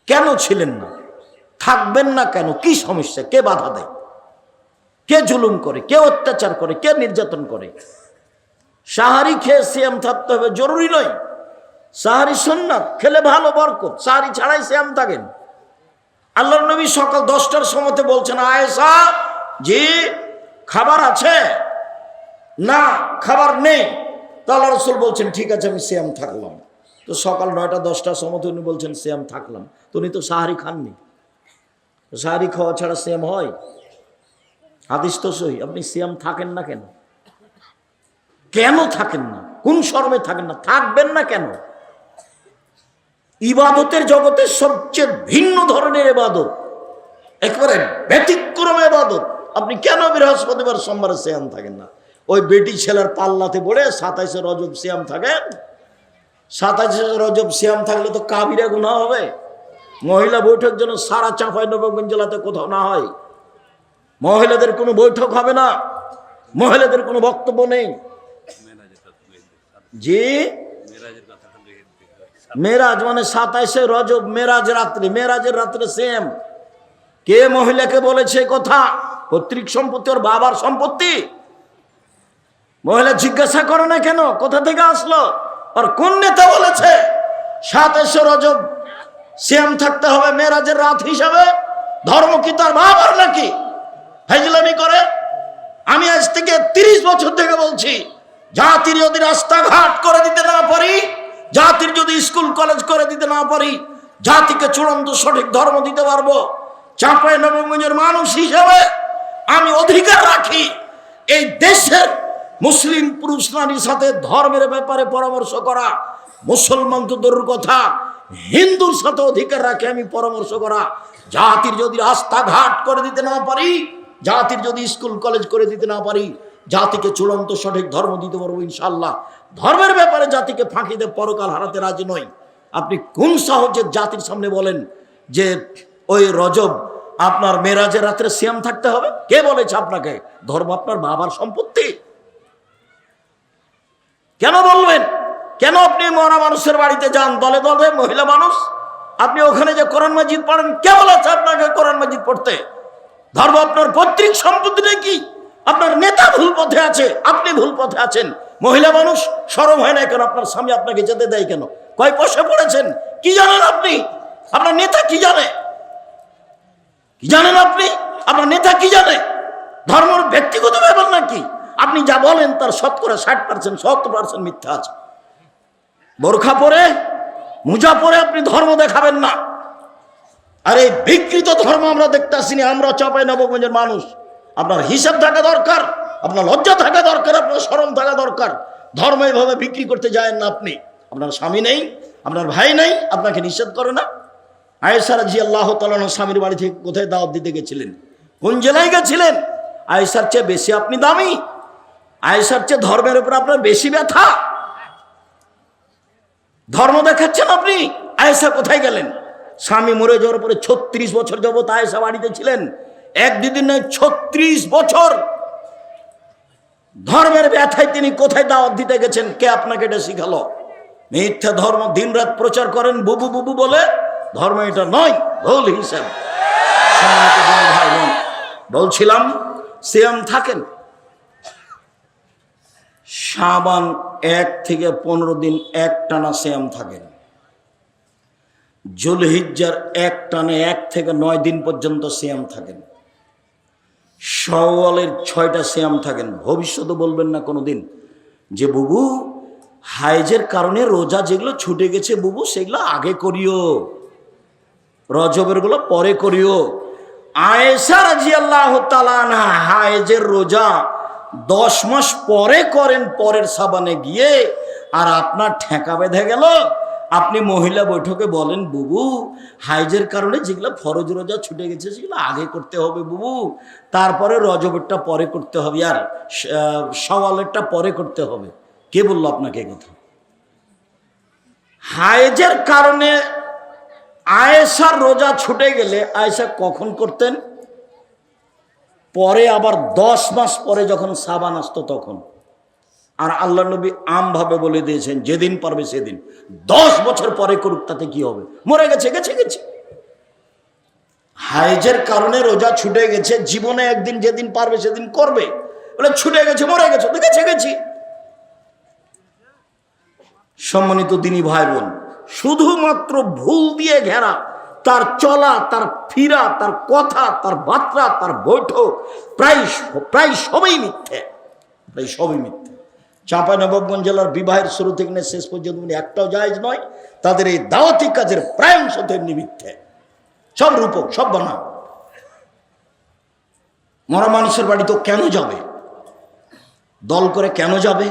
কেন ছিলেন না? থাকবেন না কেন? কি সমস্যা? কে বাধা দেয়? কে জুলুম করে? কে অত্যাচার করে? কে নির্যাতন করে? সাহারি খেয়ে সিয়াম থাকতে হবে জরুরি নয়। সাহারি সুন্নাত, খেলে ভালো বরকত। সাহারি ছাড়াই সিয়াম থাকেন। আল্লাহর নবী সকাল 10টার সময়তে বলছেন, আয়েশা জি খাবার আছে? না খাবার নেই। তো আল্লাহ রাসূল বলছেন ঠিক আছে আমি সিয়াম থাকলাম। তো সকাল 9টা 10টার সময়তে উনি বলছেন সিয়াম থাকলাম। তো উনি তো সাহারি খাননি। সাহারি খাওয়া ছাড়া সিয়াম হয়? হাদিস তো সহি। আপনি সিয়াম থাকেন না কেন? কেন থাকেন না? কোন শর্মে থাকেন না? থাকবেন না কেন? ইবাদতের জগতের সবচেয়ে ভিন্ন ধরনের ইবাদত, একেবারে ব্যতিক্রম ইবাদত। আপনি কেন বৃহস্পতিবার সোমবারে সিয়াম থাকেন না? ওই বেটি ছেলের পাল্লাতে পড়ে 27শে রজব সিয়াম থাকেন। 27শে রজব সিয়াম থাকলে তো কাবিরা গুনাহ হবে। মহিলা বৈঠক যেন সারা চাঁপাইনবাবগঞ্জ জেলাতে কোথাও না হয়। মহিলাদের কোনো বৈঠক হবে না, মহিলাদের কোনো বক্তব্য নেই। জি মেরাজ মানে 27শে রজব, মেরাজ রাত্রি, মেরাজের রাত্রে সেম। কে মহিলাকে বলেছে কথা? পৈতৃক সম্পত্তি ওর বাবার সম্পত্তি। মহিলা জিজ্ঞাসা করে না কেন কোথা থেকে আসলো? আর কোন নেতা বলেছে 27শে রজব সিয়াম থাকতে হবে মেরাজের রাত হিসাবে? ধর্ম কি তার বাবার নাকি? ফাজলামি করে। আমি আজ থেকে 30 বছর থেকে বলছি, জাতির যদি রাস্তাঘাট করে দিতে না পারি, জাতির যদি স্কুল কলেজ করে দিতে না পারি, জাতিকে চূড়ান্ত সঠিক ধর্ম দিতে পারবো, চাঁপাইনবাবগঞ্জের মানুষ হিসেবে আমি অধিকার রাখি এই দেশের মুসলিম পুরুষ নারীর সাথে ধর্মের ব্যাপারে পরামর্শ করা। মুসলমান তো দূরের কথা, হিন্দুর সাথে অধিকার রাখে আমি পরামর্শ করা। জাতির যদি রাস্তাঘাট করে দিতে না পারি, জাতির যদি স্কুল কলেজ করে দিতে না পারি, জাতিকে চূড়ান্ত সঠিক ধর্ম দিতে পারবো ইনশাল্লাহ। ধর্মের ব্যাপারে জাতিকে ফাঁকি দিয়ে পরকাল হারাতে রাজি নই। আপনি কোন সাহসে জাতির সামনে বলেন যে ওই রজব আপনার মেরাজের রাত্রে সিয়াম থাকতে হবে? কে বলেছে আপনাকে? ধর্ম আপনার বাবার সম্পত্তি। কেন বলবেন? কেন আপনি মরা মানুষের বাড়িতে যান দলে দলে, মহিলা মানুষ? আপনি ওখানে যে কোরআন মাজিদ পড়েন, কে বলেছে আপনাকে কোরআন মাজিদ পড়তে? ধর্ম আপনার পৈতৃক সম্পত্তি নাকি? আপনার নেতা ভুল পথে আছে, আপনি ভুল পথে আছেন। মহিলা মানুষ, শরম হয় না কেন? আপনার স্বামী আপনাকে যেতে দেয় কেন? কয় পয়সা পড়েছেন? কি জানেন আপনি? আপনার নেতা কি জানে? কি জানেন আপনি? আপনার নেতা কি জানে? ধর্মের ব্যক্তিগত ব্যাপার নাকি? আপনি যা বলেন তার শতকরা 60%, 70% মিথ্যা আছে। বোরখা পরে, মুজা পরে আপনি ধর্ম দেখাবেন না। আর এই বিকৃত ধর্ম আমরা দেখতে আসিনি। আমরা চাঁপাইনবাবগঞ্জের মানুষ। আপনার হিসাব থাকা দরকার, আপনার লজ্জা থাকা দরকার, আপনার শরম থাকা দরকার। ধর্ম এইভাবে বিক্রি করতে যায়েন না আপনি। আপনার স্বামী নেই, আপনার ভাই নেই, আপনাকে নিষেধ করে না? আয়েশা রাদিয়াল্লাহু তাআলা স্বামীর বাড়ি থেকে কোথায় দাওয়াত দিতে গেছিলেন? কোন জেলায় গেছিলেন? আয়েশার চেয়ে বেশি আপনি দামি? আয়েশার চেয়ে ধর্মের উপর আপনার বেশি ব্যথা? ধর্ম দেখাচ্ছেন আপনি। আয়েশা কোথায় গেলেন? স্বামী মরে যাওয়ার পরে 36 বছর যাবত আয়েশা বাড়িতে ছিলেন। এক দুদিন নয়, 36 বছর। ধর্মের ব্যথায় তিনি কোথায় দাওয়াত দিতে গেছেন? কে আপনাকে এটা শিখালো? মিথ্যা ধর্ম দিনরাত প্রচার করেন বুবু বুবু বলে। ধর্ম এটা নয়, ভুল হিসাব। ভাই বোন, বলছিলাম সিয়াম থাকেন। শাবান 1 থেকে 15 দিন একটানা সিয়াম থাকেন। জুলহিজ্জার একটানে 1 থেকে 9 দিন পর্যন্ত সিয়াম থাকেন। শাওয়ালের 6টা সিয়াম থাকেন। ভবিষ্যতে বলবেন না কোনোদিন যে বুবু হাইজের কারণে রোজা যেগুলো ছুটে গেছে বুবু সেগুলো আগে করিও, রজবের গুলো পরে করিও। আয়েশা রাদিয়াল্লাহু তাআলা আনহা হাইজের রোজা 10 মাস পরে করেন, পরের সাবানে গিয়ে। আর আপনার ঠেকা বেঁধে গেল। আপনি মহিলা বৈঠকে বলেন বুবু হাইজের কারণে যেগুলো ফরজ রোজা ছুটে গেছে সেগুলো আগে করতে হবে বুবু, তারপরে রজবেরটা পরে করতে হবে, আর শাওয়ালেরটা পরে করতে হবে। কে বললো আপনাকে এই কথা? হাইজের কারণে আয়েশার রোজা ছুটে গেলে আয়েশা কখন করতেন? পরে আবার 10 মাস পরে যখন সাবান আসতো তখন। আর আল্লাহ নবী আমভাবে বলে দিয়েছেন যেদিন পারবে সেদিন। 10 বছর পরে করুক, তাতে কি হবে? মরে গেছে গেছে গেছে। হাইজের কারণে রোজা ছুটে গেছে, জীবনে একদিন যেদিন পারবে সেদিন করবে, বলে ছুটে গেছে, মরে গেছে, দেখেছে গেছি। সম্মানিত দিনী ভাই বোন, শুধুমাত্র ভুল দিয়ে ঘেরা তার চলা, তার ফিরা, তার কথা, তার বার্তা, তার বৈঠক প্রায় সবই মিথ্যে, প্রায় সবই মিথ্যে। চাঁপাইনবাবগঞ্জ জেলার বিবাহের শুরু থেকে শেষ পর্যন্ত একটাও জায়েজ নয়। তাদের এই দাওয়াতি কাজের প্রায় অংশ তেমনি মিথ্যে, সব রূপক, সব বানানো। মরা মানুষের বাড়ি তো কেন যাবে, দল করে কেন যাবে,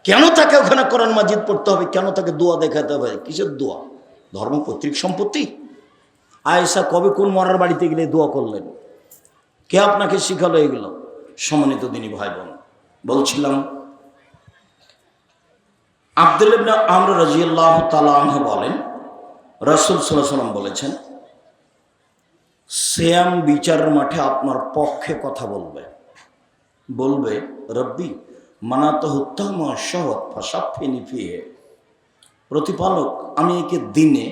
কেন তাকে ওখানে কোরআন মাজিদ পড়তে হবে, কেন তাকে দোয়া দেখাতে হবে? কিসের দোয়া? ধর্ম পৈতৃক সম্পত্তি? আয়েশা কবে কোন মরার বাড়িতে গেলে দোয়া করলেন? কে আপনাকে শিখালো এগুলো? সম্মানিত দিনী ভাই বোন, বলছিলাম আব্দুল্লাহ ইবনে আমর রাদিয়াল্লাহু তাআলা আনহু বলেন, রাসূল সাল্লাল্লাহু আলাইহি ওয়াসাল্লাম বলেছেন, সিয়াম বিচারের মাঠে আপনার পক্ষে কথা বলবে, বলবে রব্বি মানাতাহুত্তামা শাহওয়াত ফাশাফিনি ফিহি, প্রতিপালক আমি একে দিনে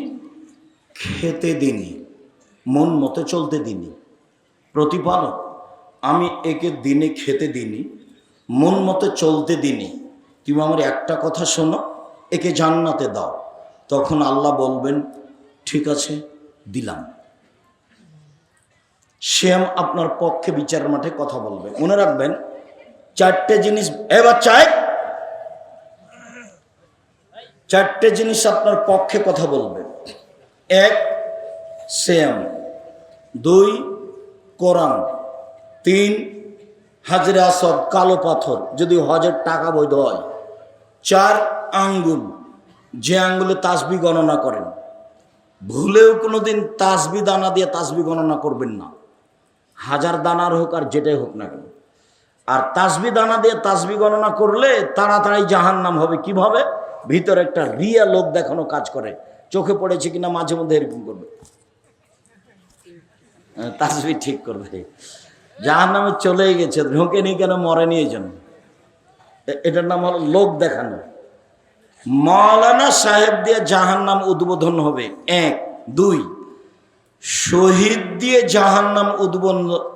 খেতে দিনি, মন মতো চলতে দিনি। প্রতিপালক আমি একে দিনে খেতে দিনি, মন মতো চলতে দিনি, তুমি আমার একটা কথা শোনো, একে জান্নাতে দাও। তখন আল্লাহ বলবেন ঠিক আছে দিলাম। শ্যাম আপনার পক্ষে বিচারের মাঠে কথা বলবে। মনে রাখবেন চারটে জিনিস, এবার চারটে জিনিস আপনার পক্ষে কথা বলবে। এক, শ্যাম। দুই, কোরআন। তিন, হাজরে আসওয়াদ, কালো পাথর, যদি হজের টাকা বৈধ হয়। চার, আঙ্গুল, যে আঙ্গুলে তাসবিহ গণনা করেন। ভুলেও কোনোদিন তাসবিহ দানা দিয়ে তাসবিহ গণনা করবেন না, 1000 দানার হোক আর যেটাই হোক না কেন। আর তাসবিহ দানা দিয়ে তাসবিহ গণনা করলে তাড়াতাড়ি জাহান্নাম হবে। কিভাবে? ভিতরে একটা রিয়া লোক দেখানো কাজ করে, চোখে পড়েছে কিনা মাঝে মধ্যে এরকম করবে, তাসবিহ ঠিক করবে, জাহান্নামে চলেই গেছে, ঢোকেনি কেন, মরেনি এই জন্য। এটার নাম হলো লোক দেখানো। মাওলানা সাহেব দিয়ে জাহান্নাম উদ্বোধন হবে, এক। দুই, শহীদ দিয়ে জাহান্নাম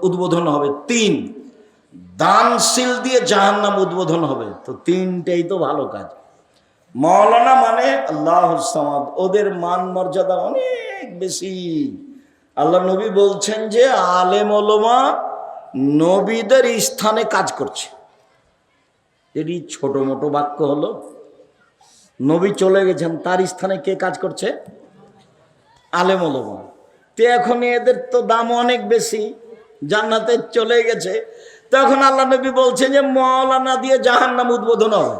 উদ্বোধন হবে। তিন, দানশীল দিয়ে জাহান্নাম উদ্বোধন হবে। তো তিনটেই তো ভালো কাজ। মাওলানা মানে আল্লাহুস সামাদ, ওদের মান মর্যাদা অনেক বেশি। আল্লাহ নবী বলছেন যে আলেম ওলামা নবীদের স্থানে কাজ করছে। এটি ছোট মোটো বাক্য হলো? নবী চলে গেছেন, তার স্থানে কে কাজ করছে? আলেম ওলামা। তো এখন এদের তো দাম অনেক বেশি, জান্নাতে চলে গেছে। তখন আল্লাহ নবী বলছেন যে মাওলানা দিয়ে জাহান্নাম উদ্বোধন হবে।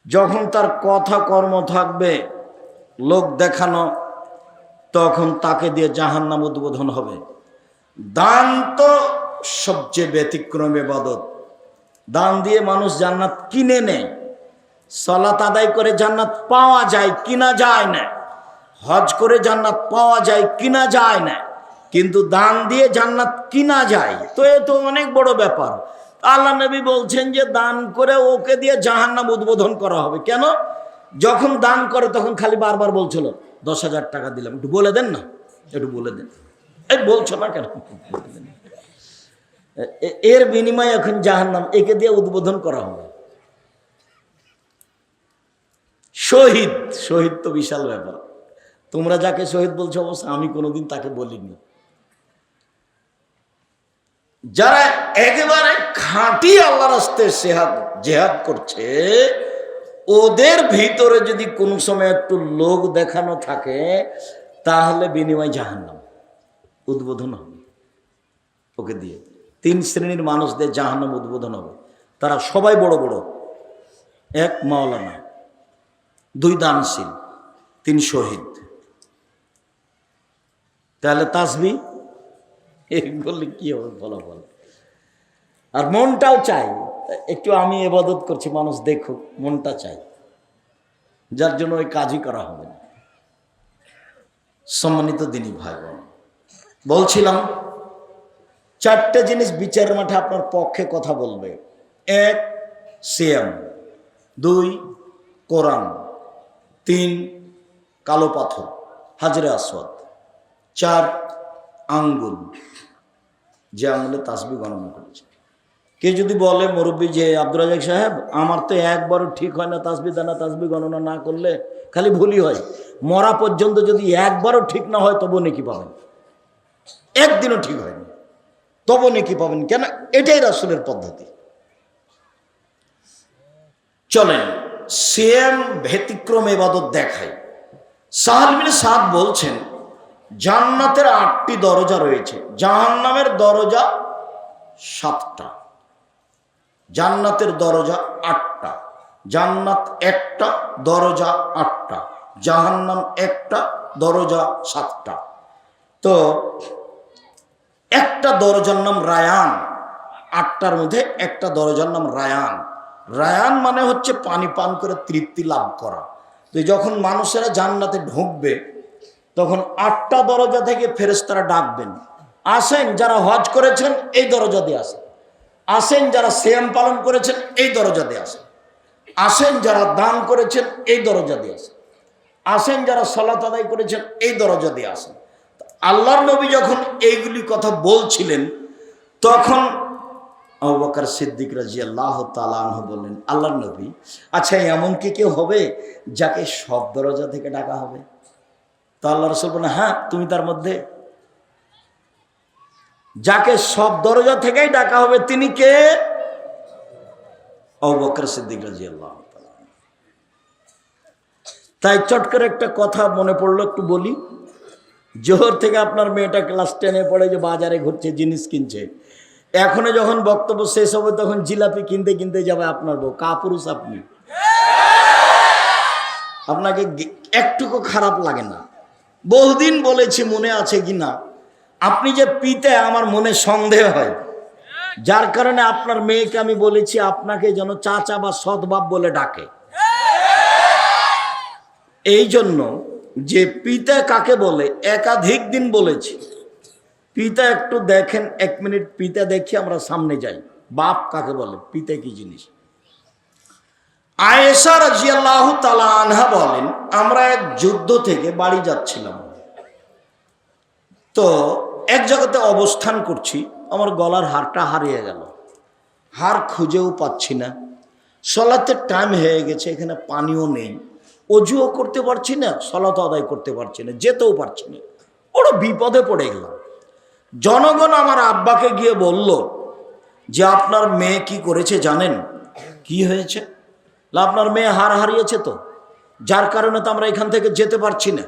যখন তার কথা কর্ম থাকবে লোক দেখানো, তখন তাকে দিয়ে জাহান্নাম উদ্বোধন হবে। দান তো সবচেয়ে ব্যতিক্রম ইবাদত। দান দিয়ে মানুষ জান্নাত কিনে নেয়। সালাত আদায় করে জান্নাত পাওয়া যায়, কিনা যায় না। হজ করে জান্নাত পাওয়া যায়, কিনা যায় না। কিন্তু দান দিয়ে জান্নাত কিনা যায়, তো এ তো অনেক বড় ব্যাপার। আল্লাহ নবী বলছেন যে দান করে ওকে দিয়ে জাহান্নাম উদ্বোধন করা হবে। কেন? যখন দান করে তখন খালি বারবার বলছিল 10,000 টাকা দিলাম, একটু বলে দেন না, একটু বলে দেন। এই বলছো না কেন? এর বিনিময়ে এখন জাহান্নাম, একে দিয়ে উদ্বোধন করা হবে। শহীদ, শহীদ তো বিশাল ব্যাপার। তোমরা যাকে শহীদ বলছো অবশ্য আমি কোনোদিন তাকে বলিনি। যারা একেবারে খাঁটি আল্লাহর রাস্তায় জেহাদ করছে, ওদের ভিতরে যদি কোনো সময় একটু লোক দেখানো থাকে, তাহলে বিনিময় জাহান্নাম উদ্বোধন হবে ওকে দিয়ে। 3 শ্রেণীর মানুষদের জাহান্নাম উদ্বোধন হবে। তারা সবাই বড় বড়। 1, মাওলানা। 2, দানশীল। 3, শহীদ। তাহলে তাসবিহ বললে কি হবে ফলাফল? আর মনটাও চাই একটু, আমি ইবাদত করছি মানুষ দেখুক, মনটা চাই, যার জন্য ওই কাজই করা হবে না। সম্মানিত দিনী ভাই বোন, বলছিলাম 4টে জিনিস বিচারের মাঠে আপনার পক্ষে কথা বলবে। 1, সিয়াম। 2, কোরআন। 3, কালো পাথর। হাজরে আসওয়াদ, 4 আঙ্গুল, যে আঙ্গুলে তাসবিহ গণনা করেছে। কে যদি বলে মুরব্বী যে আব্দুর রাজাক সাহেব আমার তো একবারও ঠিক হয় না তাসবিহ দানা, তাসবিহ গণনা না করলে খালি ভুলই হয়, মরা পর্যন্ত যদি একবারও ঠিক না হয় তবু নেকি পাবেন, একদিনও ঠিক হয়নি তবু নেকি পাবেন। কেন? এটাই রাসূলের পদ্ধতি। চলেন সেম ব্যতিক্রম ইবাদত দেখাই। সাহাল বিন সাদ বলছেন জান্নাতের 8টি দরজা রয়েছে, জাহান্নামের দরজা 7টা। জান্নাতের দরজা 8টা, জান্নাত একটা, দরজা 8টা, জাহান্নাম একটা, দরজা 7টা। তো একটা দরজার নাম রায়ান, 8টার মধ্যে একটা দরজার নাম রায়ান। রায়ান মানে হচ্ছে পানি পান করে তৃপ্তি লাভ করা। তো যখন মানুষেরা জান্নাতে ঢুকবে তখন 8টা দরজা থেকে ফেরেশতারা ডাকবেন, আসেন যারা হজ করেছেন এই দরজা দিয়ে আসেন, আসেন যারা সিয়াম পালন করেছেন এই দরজা দিয়ে আসেন, আসেন যারা দান করেছেন এই দরজা দিয়ে আসেন, আসেন যারা সালাত আদায় করেছেন এই দরজা দিয়ে আসেন। আল্লাহর নবী যখন এইগুলি কথা বলছিলেন তখন আবু বকর সিদ্দিক রাদিয়াল্লাহু তাআলা আনহু বললেন, আল্লাহর নবী আচ্ছা এমন কি কেউ হবে যাকে সব দরজা থেকে ডাকা হবে? তো আল্লাহ রাসূল বলেন, হ্যাঁ তুমি তার মধ্যে। যাকে সব দরজা থেকেই ডাকা হবে তিনি কে? আবু বকর সিদ্দিক রাদিয়াল্লাহু তাআলা। তাই চট করে একটা কথা মনে পড়লো, একটু বলি। জোহর থেকে আপনার মেয়েটা ক্লাস 10-এ পড়ে, যে বাজারে ঘুরছে, জিনিস কিনছে, এখনো যখন বক্তব্য শেষ হবে তখন জিলাপি কিনতে কিনতে যাবে আপনার বউ। কাপুরুষ আপনি, আপনাকে একটুকু খারাপ লাগে না? বহুদিন বলেছি, মনে আছে কি না, আপনি যে পিতে আমার মনে সন্দেহ হয়, যার কারণে আপনার মেয়েকে আমি বলেছি আপনাকে যেন চাচা বা সৎবাপ বলে ডাকে। এই জন্য যে পিতা কাকে বলে একাধিক দিন বলেছি, পিতা একটু দেখেন, 1 মিনিট পিতা দেখি আমরা সামনে যাই। বাপ কাকে বলে, পিতা কি জিনিস? আয়েশা রাদিয়াল্লাহু তাআলা আনহা বলেন, আমরা এক যুদ্ধ থেকে বাড়ি যাচ্ছিলাম, তো এক জায়গাতে অবস্থান করছি, আমার গলার হারটা হারিয়ে গেল, হার খুঁজেও পাচ্ছি না, সালাতের টাইম হয়ে গেছে, এখানে পানিও নেই, অজুও করতে পারছি না, সালাত আদায় করতে পারছি না, যেতেও পারছি না, বড় বিপদে পড়ে গেলাম। জনগণ আমার আব্বাকে গিয়ে বলল যে আপনার মেয়ে কি করেছে জানেন? কি হয়েছে? আপনার মেয়ে হার হারিয়েছে, তো যার কারণে তো আমরা এখান থেকে যেতে পারছি না,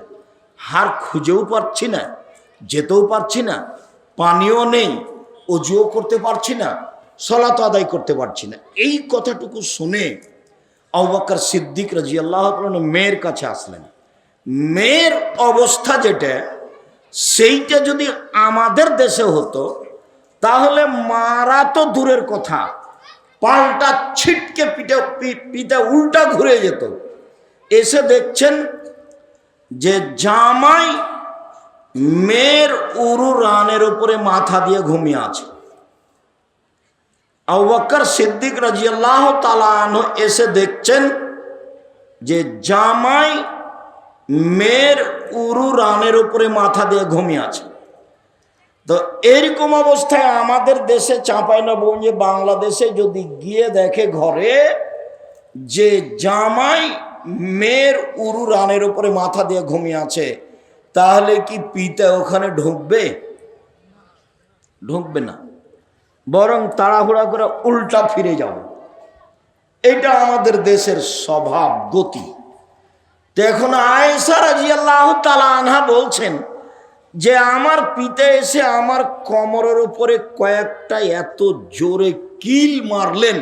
হার খুঁজেও পারছি না, যেতেও পারছি না, পানিও নেই, অজুও করতে পারছি না, সালাত আদায় করতে পারছি না। এই কথাটুকু শুনে আবু বকর সিদ্দিক রাদিয়াল্লাহু তাআলা মেয়ের কাছে আসলেন। মেয়ের অবস্থা যেটা, সেইটা যদি আমাদের দেশে হতো তাহলে মারা তো দূরের কথা, পাল্টা ছিটকে পিঠে উল্টা ঘুরে যেত। এসে দেখছেন যে জামাই মেয়ের উরু রানের উপরে মাথা দিয়ে ঘুমিয়ে আছে। আবু বকর সিদ্দিক রাদিয়াল্লাহু তাআলা আনহু এসে দেখছেন যে জামাই মেয়ের উরু রানের উপরে মাথা দিয়ে ঘুমিয়ে আছে। তো এরকম অবস্থায় আমাদের দেশে চাঁপাইনবাবগঞ্জে বাংলাদেশে যদি গিয়ে দেখে ঘরে যে জামাই মেয়ের উরু রানের উপরে মাথা দিয়ে ঘুমিয়ে আছে, তাহলে কি পিতা ওখানে ঢুকবে? ঢুকবে না, বরং তাড়াহুড়া করে উল্টা ফিরে যাবে। এটা আমাদের দেশের স্বভাব গতি। দেখুন আয়েশা রাদিয়াল্লাহু তাআলা আনহা বলছেন যে আমার পিতা এসে আমার কোমরের উপরে কয়েকটা এত জোরে কিল মারলেন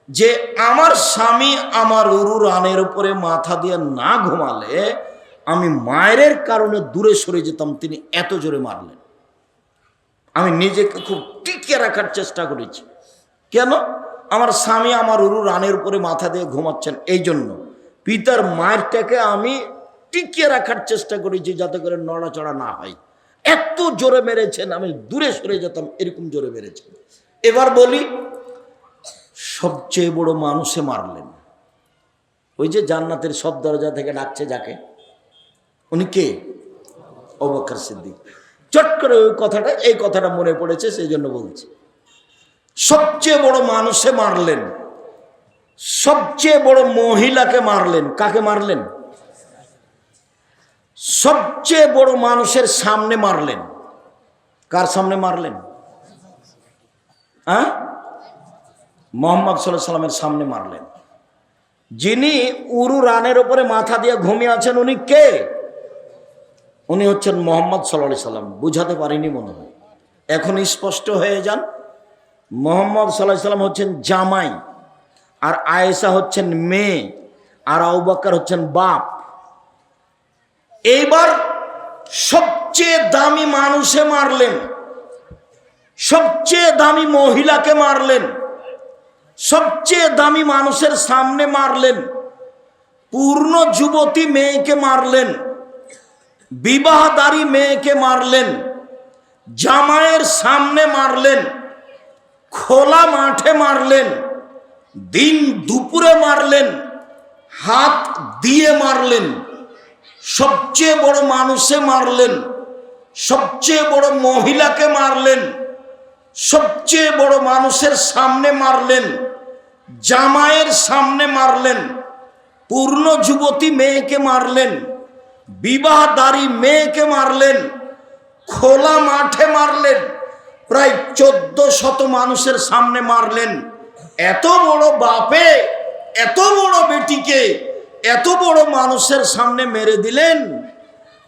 যে আমার স্বামী আমার উরু রানের উপরে মাথা দিয়ে না ঘুমালে আমি মায়ের কারণে দূরে সরে যেতাম, তিনি এত জোরে মারলেন। আমি নিজেকে খুব টিকিয়ে রাখার চেষ্টা করেছি। কেন? আমার স্বামী আমার উরু রানের উপরে মাথা দিয়ে ঘুমাচ্ছেন, এই জন্য পিতার মায়েরটাকে আমি টিকিয়ে রাখার চেষ্টা করেছি যাতে করে নড়াচড়া না হয়। এত জোরে মেরেছেন আমি দূরে সরে যেতাম, এরকম জোরে মেরেছেন। এবার বলি সবচেয়ে বড় মানুষে মারলেন, ওই যে জান্নাতের সব দরজা থেকে ডাকছে যাকে, উনি কে? আবু বকর সিদ্দিক। চট করে এই কথাটা মনে পড়েছে, সেই জন্য বলছি। সবচেয়ে বড় মানুষে মারলেন, সবচেয়ে বড় মহিলাকে মারলেন। কাকে মারলেন? সবচেয়ে বড় মানুষের সামনে মারলেন। কার সামনে মারলেন? মুহাম্মদ সাল্লাল্লাহু আলাইহি সাল্লামের সামনে মারলেন। যিনি উরু রানের উপরে মাথা দিয়ে ঘুমিয়ে আছেন, উনি কে? উনি হচ্ছেন মুহাম্মদ সাল্লাল্লাহু আলাইহি সাল্লাম। বুঝাতে পারিনি মনে হয়, এখন স্পষ্ট হয়ে যান। মুহাম্মদ সাল্লাল্লাহু আলাইহি সাল্লাম হচ্ছেন জামাই, আর আয়েশা হচ্ছেন মেয়ে, আর আবু বকর হচ্ছেন বাপ। এইবার সবচেয়ে দামি মানুষে মারলেন, সবচেয়ে দামি মহিলাকে মারলেন, সবচেয়ে দামি মানুষের সামনে মারলেন, পূর্ণ যুবতী মেয়েকে মারলেন, বিবাহদারী মেয়েকে মারলেন, জামাইয়ের সামনে মারলেন, খোলা মাঠে মারলেন, দিন দুপুরে মারলেন, হাত দিয়ে মারলেন। সবচেয়ে বড় মানুষে মারলেন, সবচেয়ে বড় মহিলাকে মারলেন, সবচেয়ে বড় মানুষের সামনে মারলেন, জামাইয়ের সামনে মারলেন, পূর্ণ যুবতী মেয়েকে মারলেন, বিবাহদারী মেয়েকে মারলেন, খোলা মাঠে মারলেন, প্রায় 1400 মানুষের সামনে মারলেন। এত বড় বাপে এত বড় বেটিকে এত বড় মানুষের সামনে মেরে দিলেন।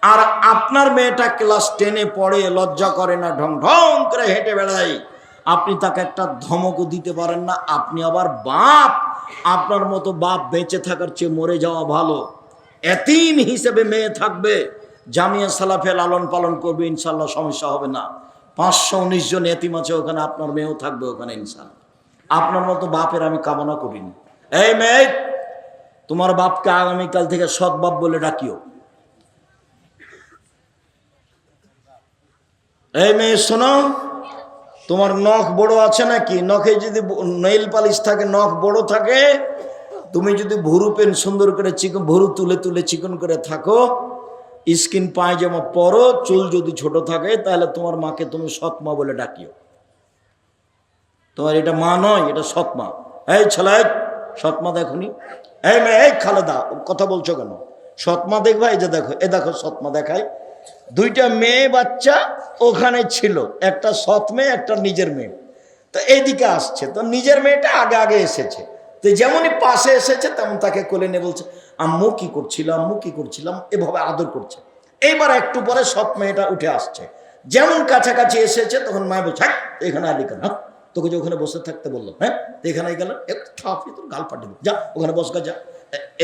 আর আপনার মেয়েটা ক্লাস 10-এ পড়ে, লজ্জা করে না, ঢং ঢং করে হেঁটে বেড়ায়, আপনি তাকে একটা ধমকও দিতে পারেন না। আপনি আবার বাপ, আপনার মতো বাপ বেঁচে থাকার চেয়ে মরে যাওয়া ভালো। এতিম হিসেবে মেয়ে থাকবে, জামিয়া সালাফে লালন পালন করবে, ইনশাল্লাহ সমস্যা হবে না। 519 জন এতিম আছে ওখানে, আপনার মেয়েও থাকবে ওখানে ইনশাল্লাহ। আপনার মতো বাপের আমি কামনা করিনি। এই মেয়ে, তোমার বাপকে আগামীকাল থেকে সৎ বাপ বলে ডাকিও। এই মেয়ে শোনো, তোমার নখ বড় আছে নাকি? নখে যদি নেইল পালিশ থাকে, নখ বড় থাকে, তুমি যদি ভুরু পেন সুন্দর করে চিকন, ভুরু তুলে তুলে চিকন করে থাকো, স্কিন পায়জামা পরো, চুল যদি ছোট থাকে, তাহলে তোমার মাকে তুমি সৎ মা বলে ডাকিও। তোমার এটা মা নয়, এটা সৎ মা। এই ছেলে, সৎ মা দেখুনি? এই মেয়ে, এই খালেদা, কথা বলছো কেন? সৎ মা দেখবা? এই যে দেখো, এ দেখো সৎ মা দেখায়। 2টা মেয়ে বাচ্চা ওখানে ছিল, একটা সৎ মেয়ে, একটা নিজের মেয়ে। তো এইদিকে আসছে, তো নিজের মেয়েটা আগে আগে এসেছে। তো যেমনই পাশে এসেছে তেমন তাকে কোলে নিয়ে বলছে, আম্মু কি করছিলাম, আম্মু কি করছিলাম, এভাবে আদর করছে। এইবার একটু পরে সৎ মেয়েটা উঠে আসছে, যেমন কাছাকাছি এসেছে তখন মায় বলছে, হ্যাঁ এখানে আলি কেন? তোকে যে ওখানে বসে থাকতে বললো, হ্যাঁ তো এখানে গেল, একটু থাপি তোর গাল পাঠিয়ে যা, ওখানে বসকা যা।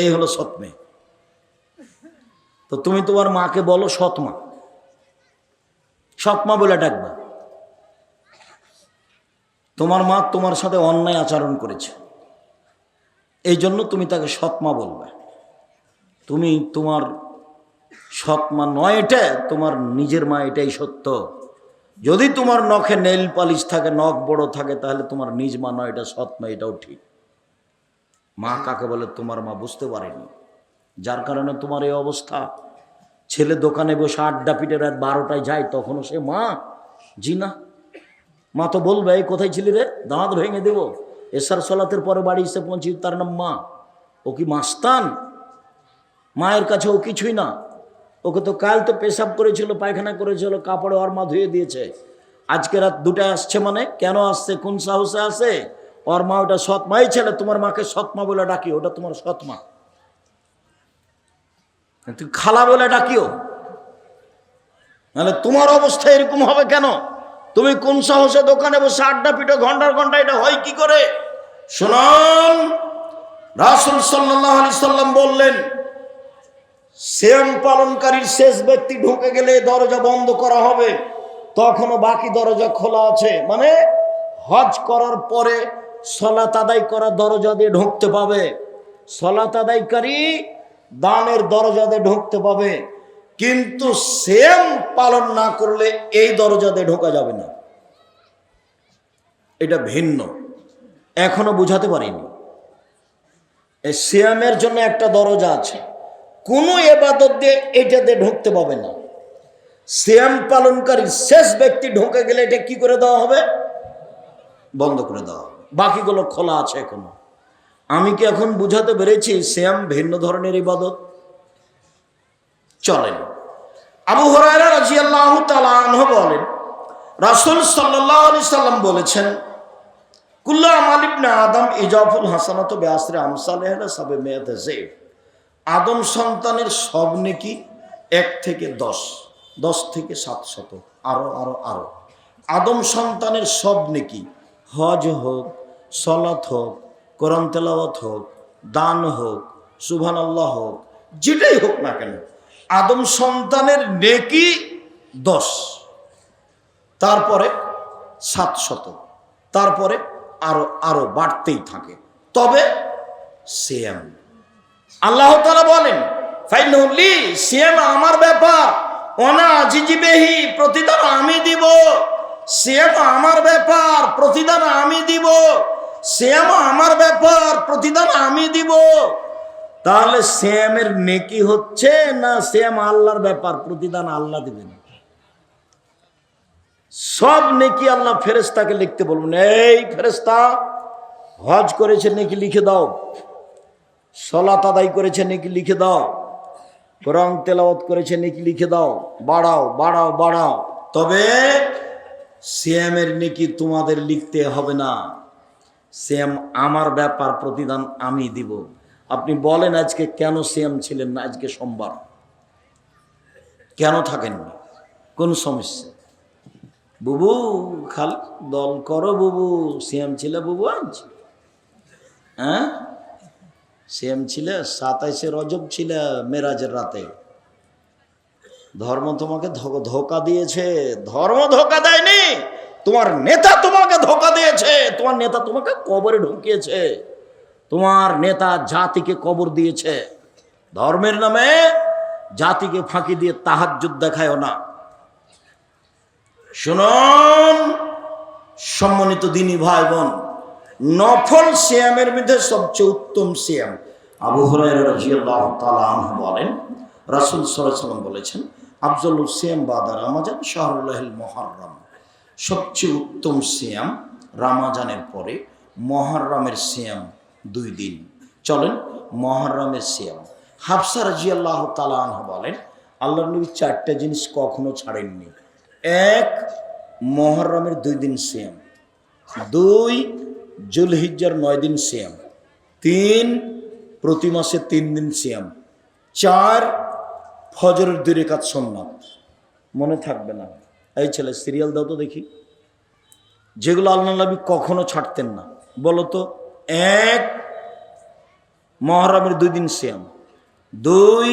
এই হলো সৎ মেয়ে। তো তুমি তোমার মাকে বলো সৎ মা, সৎ মা বলে ডাকবা। তোমার মা তোমার সাথে অন্যায় আচরণ করেছে, এই জন্য তুমি তাকে সৎ মা বলবে। তুমি তোমার সৎ মা নয়, এটা তোমার নিজের মা, এটাই সত্য। যদি তোমার নখে নেইল পালিশ থাকে, নখ বড় থাকে, তাহলে তোমার নিজ মা নয়, এটা সৎ মা, এটাও ঠিক। মা কাকে বলে তোমার মা বুঝতে পারেনি, যার কারণে তোমার এই অবস্থা। ছেলে দোকানে বসে আড্ডা পিটে রাত 12টায় যায়, তখনও সে মা? জি না। মা তো বলবে, এই কোথায় ছিলি রে, দাঁত ভেঙে দেবো। এশার সলাতের পরে বাড়ি এসে পৌঁছি, তার নাম মা? ও কি মাস্তান? মায়ের কাছে ও কিছুই না। ওকে তো কাল তো পেশাব করেছিল, পায়খানা করেছিল, কাপড়ে ওর মা ধুয়ে দিয়েছে। আজকে রাত 2টায় আসছে, মানে কেন আসছে, কোন সাহসে আসে? ওর মা ওটা সৎ মাই ছেলে, তোমার মাকে সৎ মা বলে ডাকি, ওটা তোমার সৎ মা। তুই খালা বলে ডাকিও, নাহলে তোমার অবস্থা এরকম হবে কেন? তুমি কোন সাহসে দোকানে বসে আড্ডা পিটো ঘন্টার ঘন্টা? এটা হয় কি করে? শুনুন, রাসূল সাল্লাল্লাহু আলাইহি সাল্লাম বললেন, সিয়াম পালনকারীর শেষ ব্যক্তি ঢুকে গেলে দরজা বন্ধ করা হবে, তখনও বাকি দরজা খোলা আছে। মানে হজ করার পরে সালাত আদায় করা দরজা দিয়ে ঢুকতে পাবে, সালাত আদায়কারী দানের দরজা দিয়ে ঢুকতে পাবে, কিন্তু সিয়াম পালন না করলে এই দরজা দিয়ে ঢোকা যাবে না। এটা ভিন্ন, এখনো বুঝাতে পারিনি। এই সিয়ামের জন্য একটা দরজা আছে, কোনো ইবাদত দিয়ে এটা দিয়ে ঢুকতে পাবে না। সিয়াম পালনকারী শেষ ব্যক্তি ঢোকে গেলে এটা কি করে দেওয়া হবে? বন্ধ করে দেওয়া হবে। বাকিগুলো খোলা আছে এখনো। আমি কি এখন বুঝাতে পেরেছি সিয়াম ভিন্ন ধরনের ইবাদত? চলেন, আবু হুরায়রা রাদিয়াল্লাহু তাআলা আনহু বলেন, রাসূল সাল্লাল্লাহু আলাইহি সাল্লাম বলেছেন, কুল্লু আমাল ইবনে আদম ইজাফুল হাসানাতু বিআশরি আমসালিহা ইলা 700 যায়ফ। আদম সন্তানের সব নেকি 1 থেকে 10, 10 থেকে 700, আরো আরো আরো। আদম সন্তানের সব নেকি, হজ হোক, সালাত হোক, কোরআন তেলাওয়াত হোক, দান হোক, সুবহানাল্লাহ হোক, যেটাই হোক না কেন, আদম সন্তানের নেকি 10, তারপরে 700, তারপরে আরো আরো বাড়তেই থাকে। তবে সিয়াম, আল্লাহ তাআলা বলেন, ফাইনুলি, সিয়াম আমার ব্যাপার, ওনা আজিজিবেহি, প্রতিদান আমি দিব। সিয়াম আমার ব্যাপার, প্রতিদান আমি দিব। সিয়াম আমার ব্যাপার, প্রতিদান আমি দিব। তাহলে সিয়ামের নেকি হচ্ছে না সিয়াম আল্লাহর ব্যাপার, প্রতিদান আল্লাহ দিবেন? সব নেকি আল্লাহ ফেরেশতাকে লিখতে বলবেন, এই ফেরেশতা, হজ করেছে নেকি লিখে দাও, সালাত আদায় করেছে নেকি লিখে দাও, কোরআন তেলাওয়াত করেছে নেকি লিখে দাও, বাড়াও বাড়াও বাড়াও। তবে সিয়ামের নেকি তোমাদের লিখতে হবে না, সিয়াম আমার ব্যাপার, প্রতিদান আমি দিব। আপনি বলেন আজকে কেন সিয়াম ছিলেন না? আজকে সোমবার কেন থাকেননি? কোন সমস্যা? বুবু খাল দল করো, বুবু সিয়াম ছিল, বুবু আজ হ্যাঁ সিয়াম ছিল, 27শে রজব ছিল, মেরাজের রাতে। ধর্ম তোমাকে ধোকা দিয়েছে? ধর্ম ধোকা দেয়নি, তোমার নেতা তোমাকে ধোকা দিয়েছে। তোমার নেতা তোমাকে কবরে ঢুকিয়েছে, তোমার নেতা জাতিকে কবর দিয়েছে। ধর্মের নামে জাতিকে ফাঁকি দিয়ে তাহাজ্জুদ দেখায়ও না। শুনুন সম্মানিত দিনী ভাই বোন, নফল সিয়ামের মধ্যে সবচেয়ে উত্তম সিয়াম, আবু হুরায়রা রাদিয়াল্লাহু তাআলা আনহু বলেন, রাসূল সাল্লাল্লাহু আলাইহি ওয়াসাল্লাম বলেছেন, আফজালুস সিয়াম বাদা রমাজান শাহরুল্লাহিল মুহাররম। সবচেয়ে উত্তম সিয়াম রমাজানের পরে মুহররমের সিয়াম 2 দিন। চলেন মুহররমের সিয়াম। হাফসা রাদিয়াল্লাহু তাআলা আনহা বলেন, আল্লাহর নবী 4টা জিনিস কখনো ছাড়েননি। 1, মুহররমের 2 দিন সিয়াম। 2, জুলহিজ্জার 9 দিন সিয়াম। 3, প্রতি মাসে 3 দিন সিয়াম। 4, ফজরের 2 রাকাত সুন্নাত। মনে থাকবে না? এই ছেলে সিরিয়াল দাও তো দেখি, যেগুলো আল্লাহ নবী কখনো ছাড়তেন না। বলো তো। 1, মুহররমের 2 দিন সিয়াম। 2,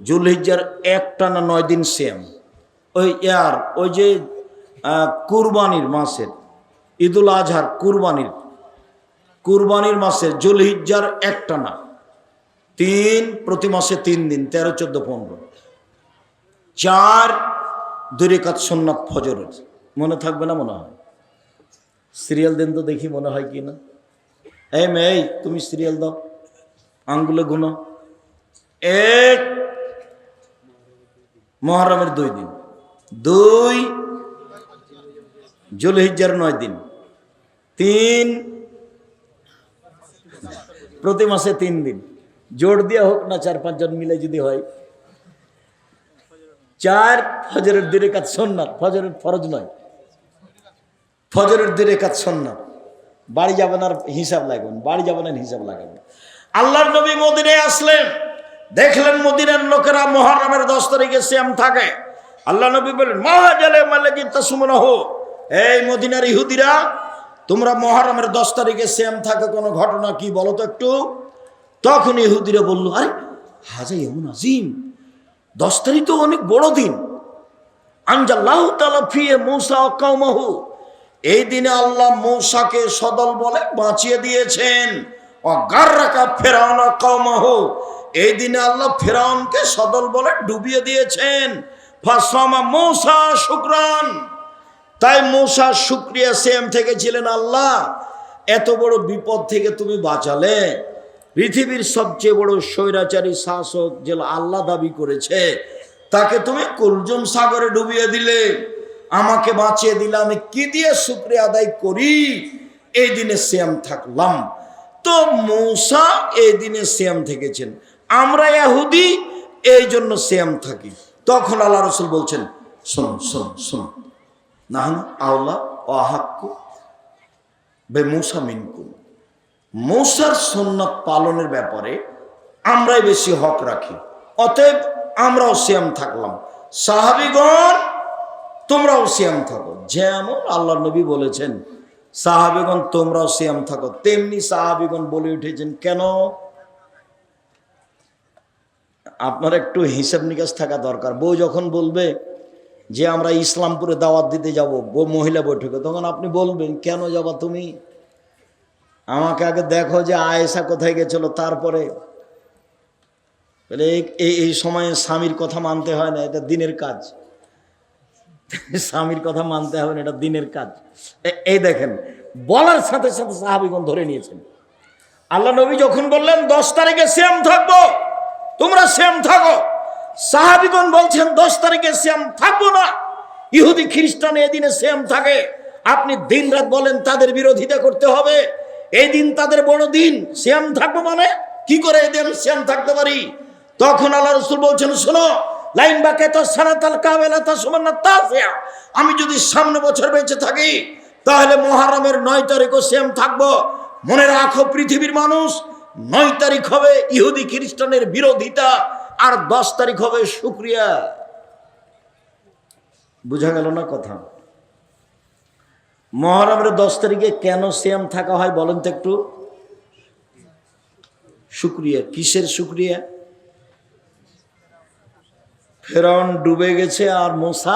জুলহিজ্জার একটানা 9 দিন সিয়াম। ওই যে কুরবানির মাসের, ঈদুল আজহার কুরবানির মাসের জুলহিজ্জার একটানা 3, প্রতি মাসে 3 দিন, 13, 14, 15। 4, 2 রাকাত সুন্নাত ফজরের। মনে থাকবে না মনে হয়? সিরিয়াল দেন তো দেখি, মনে হয় কি না? এই মেয়ে, তুমি সিরিয়াল দাও, আঙ্গুলে গুনো। 1, মুহররমের 2 দিন। 2, জুলহিজ্জার 9 দিন। 3, প্রতি মাসে 3 দিন। জোর দিয়ে হোক না, 4-5 জন মিলে যদি হয়। 4, ফজরের 2 রাকাত সুন্নাত, ফজরের ফরজ নয়, ফজরের 2 রাকাত সুন্নাত। বাড়ি যাবেন আর হিসাব লাগাবেন, বাড়ি যাবেন আর হিসাব লাগাবেন। আল্লাহর নবী মদিনায় আসলেন, দেখলেন মদিনার লোকেরা মুহররমের 10 তারিখে সিয়াম থাকে। আল্লাহ নবী বলেন, মাহাজালে মালাজি তাসুমুনাহু, এই মদিনার ইহুদিরা, তোমরা মুহররমের 10 তারিখে সিয়াম থাকে, কোনো ঘটনা কি বলো তো একটু? তখন ইহুদিরা বলল, আরে হাজা ইয়াউমুন আযীম, 10 তারিখ তো অনেক বড় দিন। আনজাল্লাহু তাআলা ফিহি মূসা ওয়া কওমাহু, এই দিনে আল্লাহ মূসাকে সদল বলে বাঁচিয়ে দিয়েছেন। ওয়া গাররাকা ফিরআউন ওয়া কওমাহু, এই দিনে আল্লাহ ফিরআউনকে সদল বলে ডুবিয়ে দিয়েছেন। ফাসামা মূসা শুকরান, তাই মূসা শুকরিয়া সিয়াম থেকে ছিলেন। আল্লাহ, এত বড় বিপদ থেকে তুমি বাঁচালে। পৃথিবীর সবচেয়ে বড় স্বৈরাচারী শাসক যে আল্লাহ দাবি করেছে, তাকে তুমি কুলজুম সাগরে ডুবিয়ে দিলে, আমাকে বাঁচিয়ে দিলে, আমি কি দিয়ে শুকরিয়া আদায় করি? এই দিনে সিয়াম থাকলাম। তো মূসা এই দিনে সিয়াম থেকেছেন, আমরা ইহুদি এই জন্য সিয়াম থাকি। তখন আল্লাহ রাসূল বলছেন, শোন শোন শোন, নাহনু আওলা ওয়াহাক্কু বিমূসা মিনকুম, মূসার সুন্নাত পালনের ব্যাপারে আমরাই বেশি হক রাখি, অতএব আমরাও সিয়াম থাকলাম। সাহাবীগণ তোমরাও সিয়াম থাকো, যেমন আল্লাহ নবী বলেছেন সাহাবীগণ তোমরাও সিয়াম থাকো, তেমনি সাহাবীগণ বলে উঠেছেন কেন? আপনার একটু হিসাব নিকাশ থাকা দরকার। বউ যখন বলবে যে আমরা ইসলামপুরে দাওয়াত দিতে যাব, মহিলা বৈঠকে, তখন আপনি বলবেন কেন যাবা তুমি? আমাকে আগে দেখো যে আয়েশা কোথায় গেছিল, তারপরে এই সময়ে স্বামীর কথা মানতে হয় না, এটা দিনের কাজ। স্বামীর কথা মানতে হবে না, এটা দিনের কাজ। এই দেখেন, বলার সাথে সাথে সাহাবীগণ ধরে নিয়েছেন। আল্লাহ নবী যখন বললেন 10 তারিখে সিয়াম থাকবো, তোমরা সিয়াম থাকো, সাহাবীগণ বলছেন 10 তারিখে সিয়াম থাকবো না। ইহুদি খ্রিস্টান এই দিনে সিয়াম থাকে, আপনি দিন রাত বলেন তাদের বিরোধিতা করতে হবে। এই দিন তাদের বড় দিন, সিয়াম থাকবো মানে কি করে এই দিন সিয়াম থাকতে পারি? তখন আল্লাহ রাসূল বলছেন, শোনো, লাইন বাকে তো সানাতাল কাবেলা তা সমান তাসিয়া, আমি যদি সামনে বছর বেঁচে থাকি তাহলে মুহররমের 9 তারিখও সিয়াম থাকবো। মনে রাখো পৃথিবীর মানুষ, 9 তারিখ হবে ইহুদি খ্রিস্টানের বিরোধিতা, আর 10 তারিখ হবে শুকরিয়া। বুঝা গেল না কথা? মুহররমের 10 তারিখে কেন সিয়াম থাকা হয় বলেন তো একটু? শুকরিয়া। কিসের শুকরিয়া? ফেরাউন ডুবে গেছে আর মূসা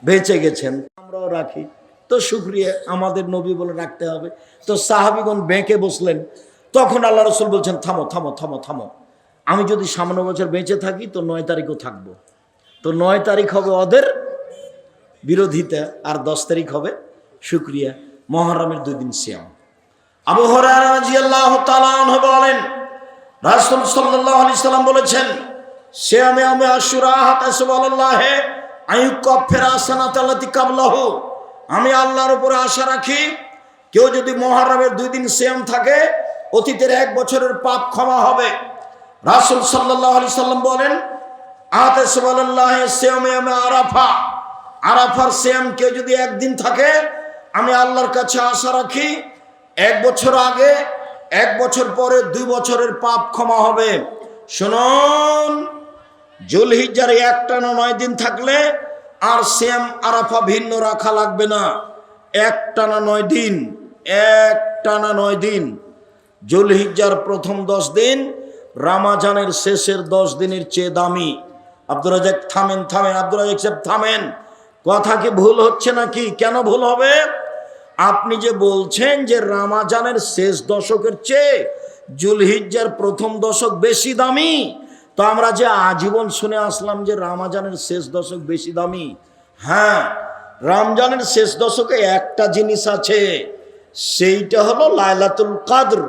বেঁচে গেছেন, আমরাও রাখি, তো শুকরিয়া আমাদের নবী বলে রাখতে হবে। তো সাহাবীগণ বেঁকে বসলেন। তখন আল্লাহ রাসূল বলছেন, থামো থামো থামো থামো, আমি যদি সামনে বছর বেঁচে থাকি তো 9 তারিখও থাকবো। তো 9 তারিখ হবে ওদের বিরোধিতা, আর 10 তারিখ হবে শুকরিয়া। মুহররমের 2 দিন সিয়াম। আবু হুরায়রা রাদিয়াল্লাহু তাআলা আনহু বলেন, রাসূল সাল্লাল্লাহু আলাইহি সাল্লাম বলেছেন, সিয়ামে আমি আশুরা হাতাসুবাল্লাহে আইয়ুকাফিরা সানাতাল্লাতি কাবলাহু, আমি আল্লাহর উপরে আশা রাখি কেউ যদি মুহররমের 2 দিন সিয়াম থাকে, অতীতের 1 বছরের পাপ ক্ষমা হবে। রাসূল সাল্লাল্লাহু আলাইহি সাল্লাম বলেন, আতাসুবাল্লাহে সিয়ামে আমি আরাফা, আরাফার সিয়াম কেউ যদি 1 দিন থাকে, আমি আল্লাহর কাছে আশা রাখি 1 বছর আগে 1 বছর পরে 2 বছরের পাপ ক্ষমা হবে। শুনুন, জুলহিজ্জার একটানা 9 দিন থাকলে আর সিয়াম আরাফা ভিন্ন রাখা লাগবে না। একটানা 9 দিন, একটানা 9 দিন। জুলহিজ্জার প্রথম 10 দিন রমজানের শেষের 10 দিনের চেয়ে দামি। আব্দুর রাজ্জাক থামেন থামেন, আব্দুর রাজ্জাক সাহেব থামেন, কথা কি ভুল হচ্ছে নাকি? কেন ভুল হবে? আপনি যে বলছেন যে রমজানের শেষ দশকের চেয়ে জুলহিজ্জার প্রথম দশক বেশি দামি, তো আমরা যে আজীবন শুনে আসলাম যে রমজানের শেষ দশক বেশি দামি। হ্যাঁ, রমজানের শেষ দশকে একটা জিনিস আছে, সেইটা হলো লাইলাতুল কদর।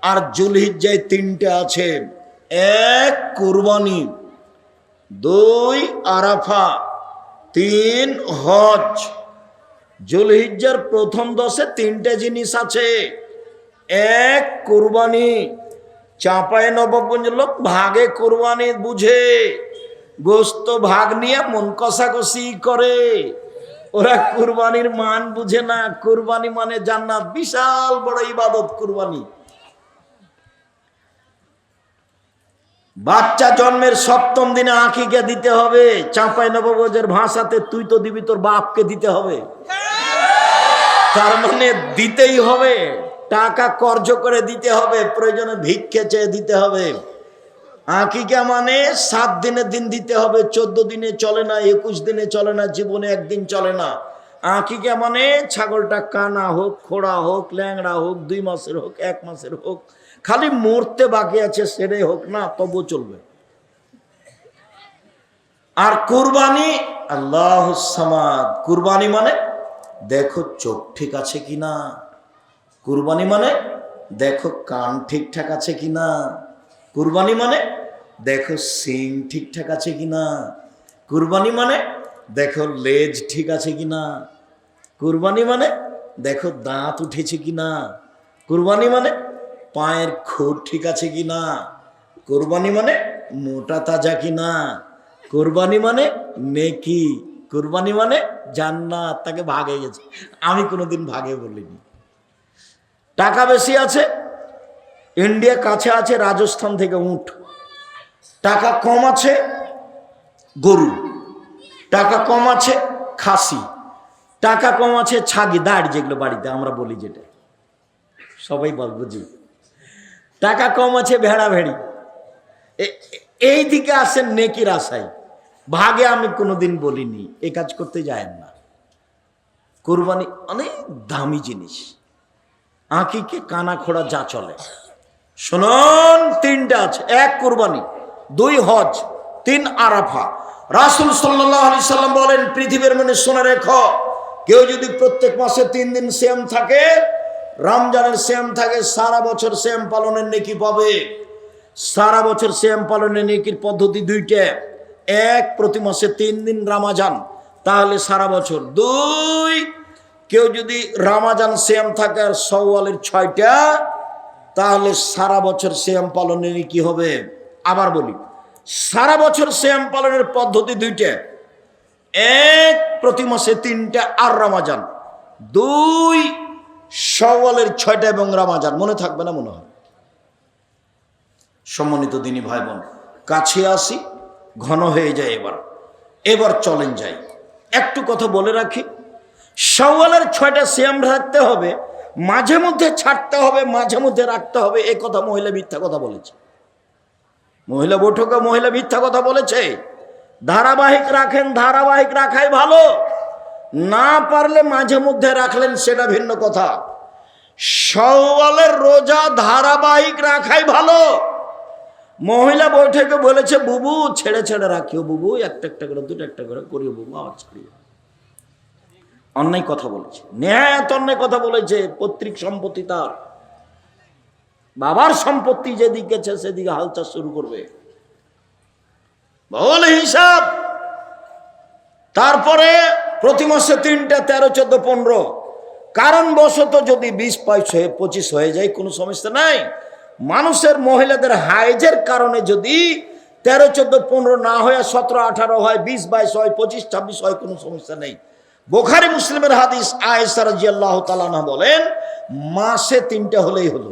আর জুলহিজ্জায় 3টে আছে, 1 কুরবানি, 2 আরাফা, 3 হজ। জুলহিজ্জার প্রথম 10-এ 3টে জিনিস আছে। 1 কুরবানি, চাঁপাই নবাবগঞ্জ লোক ভাগে কুরবানি বুঝে, গোস্ত ভাগ নিয়ে মন কষাকষি করে, ওরা কুরবানির মান বুঝে না। কুরবানি মানে জান্নাত, বিশাল বড় ইবাদত কুরবানি। বাচ্চা জন্মের 7ম দিনে আকিকা দিতে হবে। চাঁপাই নবাবগঞ্জের ভাষাতে তুই তো দিবি, তোর বাপকে দিতে হবে। তার মানে দিতেই হবে, টাকা কর্জ করে দিতে হবে, প্রয়োজনে ভিক্ষে চেয়ে দিতে হবে। আকিকা মানে 7 দিনের দিন দিতে হবে, 14 দিনে চলে না, 21 দিনে চলে না, জীবনে 1 দিন চলে না। আকিকা মানে ছাগলটা কানা হোক, খোড়া হোক, ল্যাংড়া হোক, 2 মাসের হোক, 1 মাসের হোক, খালি মরতে বাকি আছে সেটাই হোক না, তবু চলবে। আর কুরবানি, আল্লাহুস সামাদ, কুরবানি মানে দেখো চোখ ঠিক আছে কিনা, কুরবানি মানে দেখো কান ঠিকঠাক আছে কিনা, কুরবানি মানে দেখো সিং ঠিকঠাক আছে কিনা, কুরবানি মানে দেখো লেজ ঠিক আছে কিনা, কুরবানি মানে দেখো দাঁত উঠেছে কিনা, কুরবানি মানে পায়ের খুর ঠিক আছে কিনা, কুরবানি মানে মোটা তাজা কিনা, কুরবানি মানে নেকি, কুরবানি মানে জান্নাত, তাকে ভাগে গেছে। আমি কোনোদিন ভাগে বলিনি। টাকা বেশি আছে, ইন্ডিয়া কাছে আছে, রাজস্থান থেকে উট। টাকা কম আছে, গরু। টাকা কম আছে, খাসি। টাকা কম আছে, ছাগি, দাঁড়, যেগুলো বাড়িতে আমরা বলি, যেটা সবাই বল বুঝি। টাকা কম আছে, ভেড়া ভেড়ি। এই দিকে আসেন নেকির আশায়। ভাগে আমি কোনোদিন বলিনি, এ কাজ করতে যায় না। কুরবানি অনেক দামি জিনিস। আঁকিকে কানা খোড়া যা চলে। শুনুন, তিনটা আছে। এক কুরবানি, দুই হজ, তিন আরাফা। রাসূল সাল্লাল্লাহু আলাইহি সাল্লাম বলেন, পৃথিবীর মনে শুনে রেখো, কেউ যদি প্রত্যেক মাসে 3 দিন সিয়াম থাকে, রমজানের সিয়াম থাকে, সারা বছর সিয়াম পালনের নেকি পাবে। সারা বছর সিয়াম পালনের নেকির পদ্ধতি দুইটা। এক, প্রতি মাসে 3 দিন রমজান, তাহলে সারা বছর। দুই, কেউ যদি রমজান সিয়াম থাকে আর শাওয়ালের 6টা, তাহলে সারা বছর সিয়াম পালনের নেকি হবে। আবার বলি, সারা বছর সিয়াম পালনের পদ্ধতি দুইটা। এক, প্রতি মাসে 3টা আর রমজান। দুই, শাওয়ালের 6টা এবং রমজান। মনে থাকবে না মনে হয়? সম্মানিত দিনী ভাই বোন, কাছে আসি, ঘন হয়ে যায়। এবার চলেন যাই। একটু কথা বলে রাখি, শাওয়ালের 6টা সিয়াম রাখতে হবে, মাঝে মধ্যে ছাড়তে হবে, মাঝে মধ্যে রাখতে হবে। এ কথা মহিলা মিথ্যা কথা বলেছে। মহিলা বৈঠকে মহিলা মিথ্যা কথা বলেছে। ধারাবাহিক রাখেন, ধারাবাহিক রাখাই ভালো। না পারলে মাঝে মধ্যে রাখলেন, সেটা ভিন্ন কথা। শাওয়ালের রোজা ধারাবাহিক রাখাই ভালো। মহিলা বৈঠকে বলেছে, বুবু ছেড়ে ছেড়ে রাখিও, বুবু একটা একটা করে, দুটো একটা করে করিও, বুবু আবার ছাড়িও। অন্যায় কথা বলেছে, নেহায়াত অন্যায় কথা বলেছে। পৈতৃক সম্পত্তি তার, বাবার সম্পত্তি যেদিকে গেছে সেদিকে হালচাল শুরু করবে, বল হিসাব। তারপরে প্রতি মাসে 3টা, 13, 14, 15। কারণ বশত যদি 20, 25 হয়ে যায়, কোনো সমস্যা নাই। মানুষের, মহিলাদের হাইজের কারণে যদি 13, 14, 15 না হয়, 17, 18 হয়, 20, 22 হয়, 25, 26 হয়, কোনো সমস্যা নেই। বুখারী মুসলিমের হাদিস, আয়েশা রাদিয়াল্লাহু তাআলা আনহা বলেন, মাসে 3টা হলেই হলো।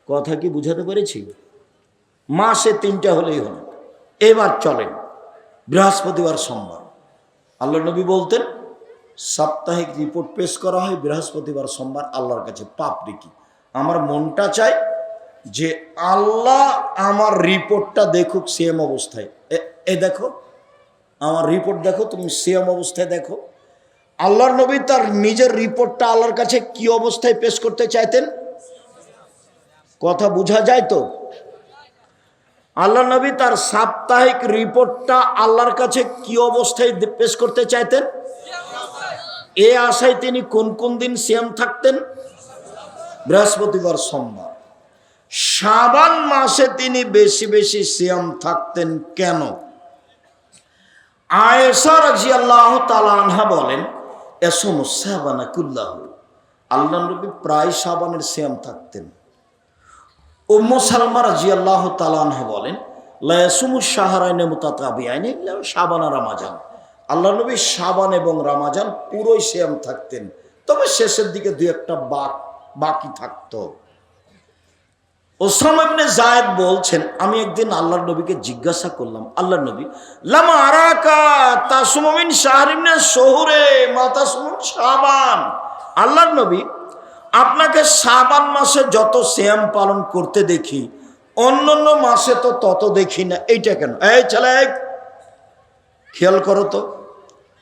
কথা কি বুঝাতে পেরেছি? মাসে 3টা হলেই হলো। এবার চলেন, বৃহস্পতিবার, সোমবার। আল্লাহ নবী বলতেন, সাপ্তাহিক রিপোর্ট পেশ করা হয় বৃহস্পতিবার, সোমবার আল্লাহর কাছে পাপ রেখি। আমার মনটা চায় যে আল্লাহ আমার রিপোর্টটা দেখুক সেম অবস্থায়। এ দেখো আমার রিপোর্ট, দেখো তুমি সেম অবস্থায় দেখো। আল্লাহর নবী তার নিজের রিপোর্টটা আল্লাহর কাছে কি অবস্থায় পেশ করতে চাইতেন? কথা বোঝা যায় তো? আল্লাহ নবী তার সাপ্তাহিক রিপোর্টটা আল্লাহর কাছে কি অবস্থায় পেশ করতে চাইতেন? এ আশায় তিনি কোন কোন দিন সিয়াম থাকতেন? বৃহস্পতিবার, সোমবার। শাবান মাসে তিনি বেশি বেশি সিয়াম থাকতেন কেন? আয়েশা রাদিয়াল্লাহু তাআলা আনহা বলেন, ইয়াসুমু শাবানা কুল্লাহু, আল্লাহর নবী প্রায় শাবানের সিয়াম থাকতেন। উম্মু সালমা রাদিয়াল্লাহু তাআলা আনহা বলেন, লা ইয়াসুমু শাহরাইনি মুতাতাবিআইনি ইল্লা শাবান আর রমাজান, আল্লাহর নবী শাবান এবং রমাজান পুরোই সিয়াম থাকতেন, তবে শেষের দিকে 2-1টা বাকি থাকতো। ওসামা ইবনে যায়েদ বলছেন, আমি একদিন আল্লাহর নবীকে জিজ্ঞাসা করলাম, আল্লাহর নবী, লামা আরাকা তাসুমু মিন শাহরিন শুহুরে মা তাসুমু শাবান, আল্লাহর নবী আপনাকে শাবান মাসে যত সিয়াম পালন করতে দেখি, অন্যান্য মাসে তো তত দেখি না, এইটা কেন? এই ছেলে খেয়াল করো তো,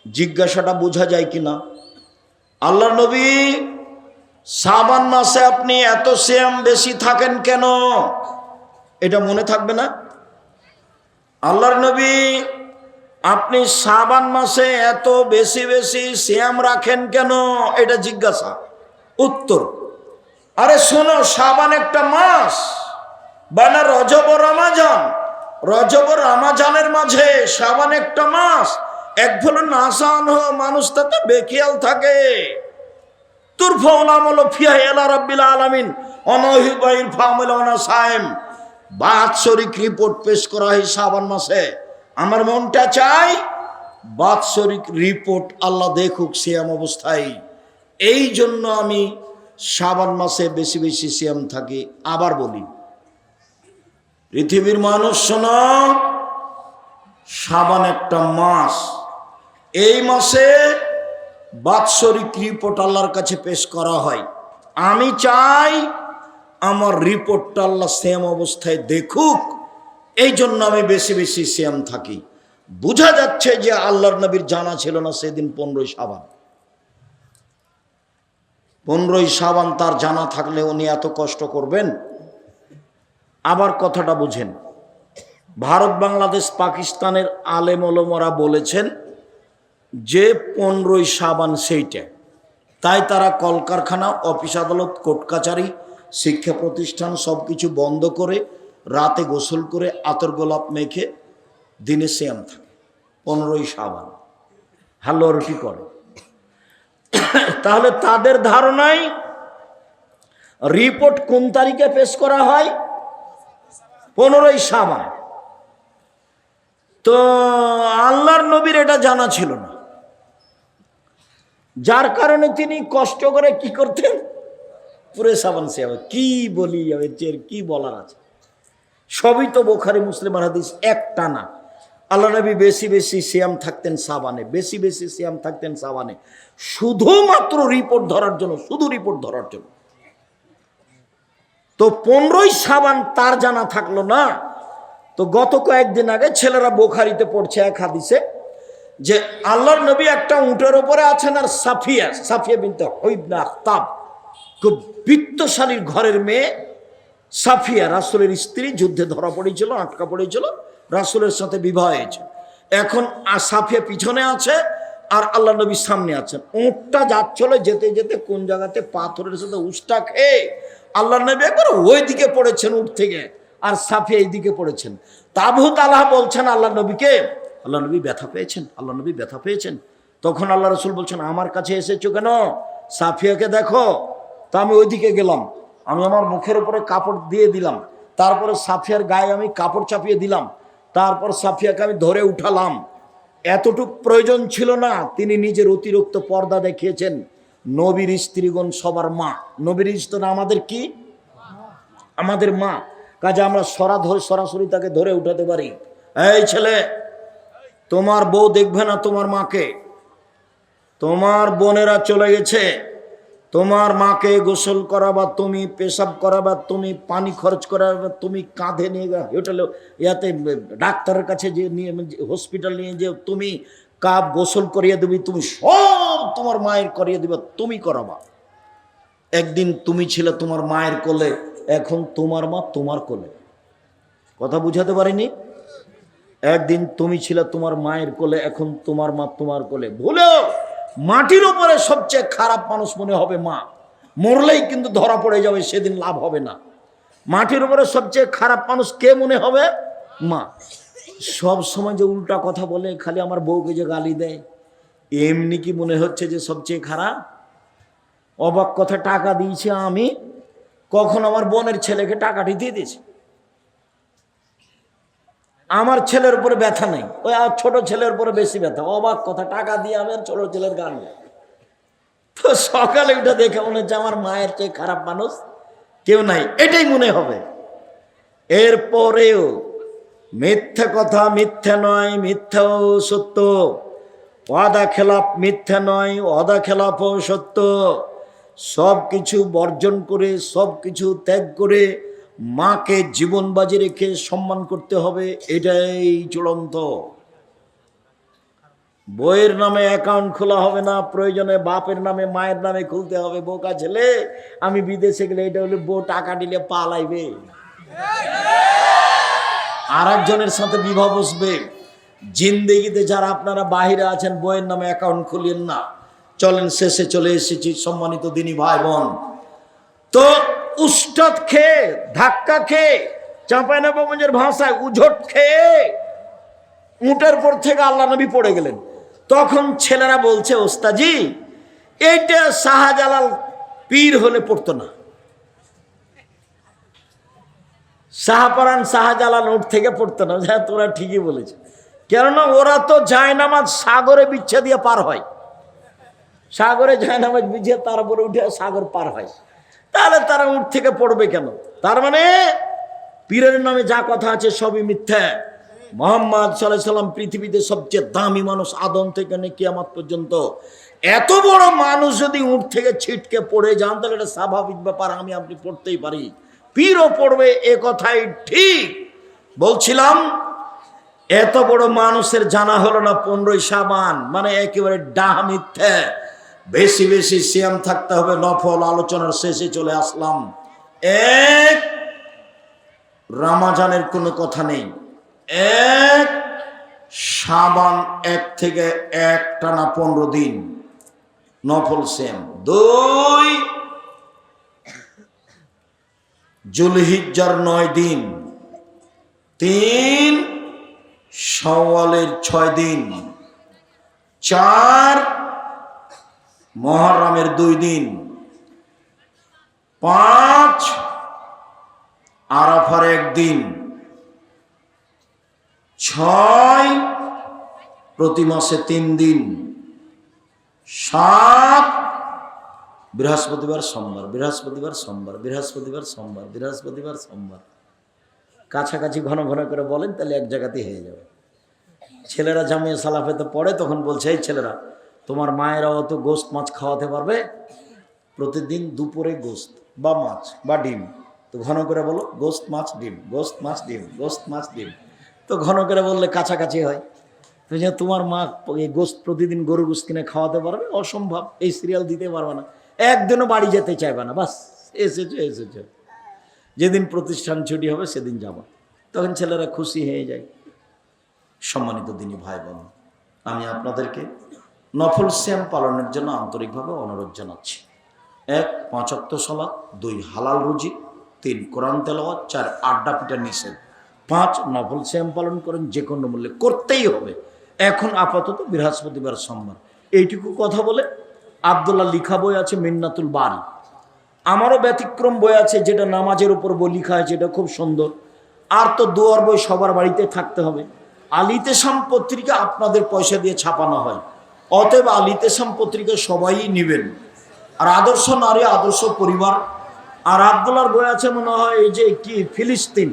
জিজ্ঞাসাটা বোঝা যায় কিনা। আল্লাহর নবী শাবান মাসে আপনি এত সিয়াম বেশি থাকেন কেন? এটা মনে থাকবে না? আল্লাহর নবী আপনি শাবান মাসে এত বেশি বেশি সিয়াম রাখেন কেন? এটা জিজ্ঞাসা। উত্তর, আরে শোনো, শাবান একটা মাস, বানা রজব ও রমজান, রজব ও রমাজানের মাঝে শাবান একটা মাস, এক হলো নাসান হো মানুষ তাতে বেখিয়াল থাকে। তুরফাউল আমল ফিহা ইলা রাব্বিল আলামিন অনহিবাইল ফামল ওনা সায়েম। বাৎসরিক রিপোর্ট পেশ করা হয় শাবান মাসে। আমার মনটা চাই বাৎসরিক রিপোর্ট আল্লাহ দেখুক সিয়াম অবস্থায়। এই জন্য আমি শাবান মাসে বেশি বেশি সিয়াম থাকি। আবার বলি, পৃথিবীর মানুষ শোনো, শাবান একটা মাস, এই মাসে বাৎসরিক রিপোর্ট আল্লাহর কাছে পেশ করা হয়। আমি চাই আমার রিপোর্টটা আল্লাহ সিয়াম অবস্থায় দেখুক, এই জন্য আমি বেশি বেশি সিয়াম থাকি। বোঝা যাচ্ছে যে আল্লাহর নবীর জানা ছিল না সেদিন 15ই শাবান। 15ই শাবান তার জানা থাকলে উনি এত কষ্ট করবেন? আবার কথাটা বুঝেন, ভারত বাংলাদেশ পাকিস্তানের আলেম ওলামারা বলেছেন যে 15ই শাবান সেইটা, তাই তারা কলকারখানা, অফিস আদালত, কোর্ট কাচারি, শিক্ষা প্রতিষ্ঠান সব কিছু বন্ধ করে রাতে গোসল করে আতর গোলাপ মেখে দিনে সিয়াম থাকে 15ই শাবান, হালুয়া রুটি করে। তাহলে তাদের ধারণায় রিপোর্ট কোন তারিখে পেশ করা হয়? 15ই শাবান। তো আল্লাহর নবীর এটা জানা ছিল না, যার কারণে তিনি কষ্ট করে কি করতেন? পুরে শাবান সিয়াম। কি বলি, কি বলার আছে? সবই তো বুখারী মুসলিমের হাদিস, একটা না। আল্লাহ নবী বেশি বেশি সিয়াম থাকতেন শাবানে, বেশি বেশি সিয়াম থাকতেন শাবানে, শুধুমাত্র রিপোর্ট ধরার জন্য, শুধু রিপোর্ট ধরার জন্য। তো 15ই শাবান তার জানা থাকলো না। তো গত কয়েকদিন আগে ছেলেরা বুখারীতে পড়ছে এক হাদিসে যে আল্লাহর নবী একটা উটের উপরে আছেন, আর সাফিয়া বিনতে হুয়াই ইবনে আখতাব, খুব বিত্তশালীর ঘরের মেয়ে সাফিয়া, রাসূলের স্ত্রী, যুদ্ধে ধরা পড়েছিল, আটকা পড়েছিল, রাসূলের সাথে বিবাহ হয়েছে। এখন সাফিয়া পিছনে আছে আর আল্লাহ নবী সামনে আছেন। উটটা যাচ্ছিল, যেতে যেতে কোন জায়গাতে পাথরের সাথে উষ্টা খেয়ে আল্লাহ নবী একবার ওই দিকে পড়েছেন উট থেকে, আর সাফিয়া এই দিকে পড়েছেন। আবু তালহা বলছেন আল্লাহ নবীকে, আল্লাহ নবী ব্যথা পেয়েছেন, আল্লাহ নবী ব্যথা পেয়েছেন। তখন আল্লাহ রসুল বলছেন, আমার কাছে এসেছো কেন? সাফিয়াকে দেখো। তো আমি ওইদিকে গেলাম, আমি আমার মুখের উপরে কাপড় দিয়ে দিলাম, তারপরে সাফিয়ার গায়ে আমি কাপড় চাপিয়ে দিলাম, তারপর সাফিয়াকে আমি ধরে উঠালাম। এতটুক প্রয়োজন ছিল না, তিনি নিজের অতিরিক্ত পর্দা দেখিয়েছেন। নবীর স্ত্রীগণ সবার মা, নবীর স্ত্রী আমাদের কি? আমাদের মা। কাজে আমরা সরাসরি তাকে ধরে উঠাতে পারি। এই ছেলে, তোমার বউ দেখবে না তোমার মাকে, তোমার বোনেরা চলে গেছে, তোমার মাকে গোসল করাবা তুমি, পেশাব করাবা তুমি, পানি খরচ করাবা তুমি, কাঁধে নিয়ে হোটেলে ইয়াতে ডাক্তারের কাছে যে নিয়ে হসপিটাল নিয়ে যে তুমি, কাপ গোসল করিয়ে দিবি তুমি, সব তোমার মায়ের করিয়ে দিবা, তুমি করাবা। একদিন তুমি ছিলে তোমার মায়ের কোলে, এখন তোমার মা তোমার কোলে। কথা বুঝাতে পারিনি? একদিন তুমি ছিলে তোমার মায়ের কোলে, এখন তোমার মা তোমার কোলে। ভুলেও মাটির উপরে সবচেয়ে খারাপ মানুষ মনে হবে মা, মরলেই কিন্তু ধরা পড়ে যাবে, সেদিন লাভ হবে না। মাটির উপরে সবচেয়ে খারাপ মানুষ কে মনে হবে? মা। সব সময় যে উল্টা কথা বলে, খালি আমার বউকে যে গালি দেয়, এমনি কি মনে হচ্ছে যে সবচেয়ে খারাপ? অবাক কথা, টাকা দিয়েছি আমি, কখন আমার বোনের ছেলেকে টাকাটি দিয়ে দিয়েছি। আমার ছেলের উপরে ব্যথা নেই, ওই আর ছোট ছেলের উপরে বেশি ব্যথা। অবাক কথা, টাকা দিয়ে আমি আর ছোট ছেলের গান গাই। তো সকালে উঠে দেখে মনে হচ্ছে আমার মায়ের চেয়ে খারাপ মানুষ কেউ নাই, এটাই মনে হবে। এরপরেও মিথ্যে কথা মিথ্যে নয়, মিথ্যাও সত্য। ওয়াদা খেলাপ মিথ্যে নয়, ওয়াদা খেলাপও সত্য। সব কিছু বর্জন করে, সব কিছু ত্যাগ করে মাকে জীবন বাজি রেখে সম্মান করতে হবে, এটাই চূড়ান্ত। বইয়ের নামে অ্যাকাউন্ট খোলা হবে না, প্রয়োজনে বাপের নামে মায়ের নামে খুলতে হবে। বোকা ছেলে, আমি বিদেশে গেলে এটা হলে বউ টাকা দিলে পালাইবে, আর একজনের সাথে বিবাহ বসবে। জিন্দেগিতে যারা আপনারা বাহিরে আছেন, বইয়ের নামে অ্যাকাউন্ট খুলিয়েন না। চলেন, শেষে চলে এসেছি সম্মানিত দিনী ভাই বোন। তো উস্তাদ খেয়ে, ধাক্কা খেয়ে, চাঁপাইনবাবগঞ্জের ভাষায় উঝট খেয়ে উটের পর থেকে আল্লাহ নবী পড়ে গেলেন। তখন ছেলেরা বলছে, ওস্তাজি এইটা শাহজালাল পীর হলে পড়তো না। শাহপরান শাহজালাল উঠ থেকে পড়তো না। হ্যাঁ, তোরা ঠিকই বলেছে, কেননা ওরা তো জায়নামাজ সাগরে বিচ্ছা দিয়ে পার হয়, সাগরে জায়নামাজ বিছিয়ে তারপরে উঠে সাগর পার হয়, তাহলে তারা উঠ থেকে পড়বে কেন? তার মানে পীরের নামে যা কথা আছে সবই মিথ্যা। মুহাম্মদ সাল্লাল্লাহু আলাইহি সাল্লাম পৃথিবীতে সবচেয়ে দামি মানুষ, আদম থেকে নিয়ে কিয়ামত পর্যন্ত। এত বড় মানুষ যদি উঠ থেকে ছিটকে পড়ে যান তাহলে এটা স্বাভাবিক ব্যাপার, আমি আপনি পড়তেই পারি, পীরও পড়বে, এ কথাই ঠিক। বলছিলাম এত বড় মানুষের জানা হলো না 15ই শাবান, মানে একেবারে ডাহা মিথ্যা। বেশি বেশি সিয়াম থাকতে হবে। নফল আলোচনার শেষে চলে আসলাম। এক, রমজানের কোনো কথা নেই। এক, শাবান 1 থেকে 1 টানা 15 দিন নফল সিয়াম। 2, জুলহিজ্জার 9 দিন। 3, শাওয়ালের 6 দিন। 4, মুহররমের 2 দিন। 5, আরাফার 1 দিন। 6, প্রতি মাসে 3 দিন। 7, বৃহস্পতিবার সোমবার, বৃহস্পতিবার সোমবার, বৃহস্পতিবার সোমবার, বৃহস্পতিবার সোমবার। কাছাকাছি ঘন ঘন করে বলেন, তাহলে এক জায়গাতেই হয়ে যাবে। ছেলেরা জামিয়া সালাফেতে পড়ে, তখন বলছে, এই ছেলেরা তোমার মায়েরা অত গোস্ত মাছ খাওয়াতে পারবে? প্রতিদিন দুপুরে গোস্ত বা মাছ বা ডিম, তো ঘন করে বলো গোস্ত মাছ ডিম, গোস্ত মাছ ডিম, গোস্ত মাছ ডিম। তো ঘন করে বললে কাছাকাছি হয়। তো যে তোমার মা এই গোস্ত প্রতিদিন গরু গোস্ত কিনে খাওয়াতে পারবে? অসম্ভব, এই সিরিয়াল দিতে পারবে না, একদিনও বাড়ি যেতে চাইবে না, বাস এসেছো। যেদিন প্রতিষ্ঠান ছুটি হবে সেদিন যাবা। তখন ছেলেরা খুশি হয়ে যায়। সম্মানিত দিনী ভাই বোন, আমি আপনাদেরকে নফল সিয়াম পালনের জন্য আন্তরিকভাবে অনুরোধ জানাচ্ছি। 1, 5 ওয়াক্ত সালাত। 2, হালাল রুজি। 3, কোরআন তেলাওয়াত। 4, আড্ডা পিটা নিষেধ। 5, নফল সিয়াম পালন করেন, যে কোনো মূল্যে করতেই হবে। এখন আপাতত বৃহস্পতিবার সোমবার, এইটুকু কথা বলে আব্দুল্লাহ লিখা বই আছে মিন্নাতুল বারি, আমারও ব্যতিক্রম বই আছে যেটা নামাজের উপর বই লিখা আছে, এটা খুব সুন্দর। আর তো দুয়ার বই সবার বাড়িতে থাকতে হবে। আলিতেসাম পত্রিকা আপনাদের পয়সা দিয়ে ছাপানো হয়, অতএব আলিতেসাম পত্রিকা সবাই নেবেন। আর আদর্শ নারী, আদর্শ পরিবার। আর আব্দুল্লাহর বই আছে মনে হয় এই যে কি ফিলিস্তিন,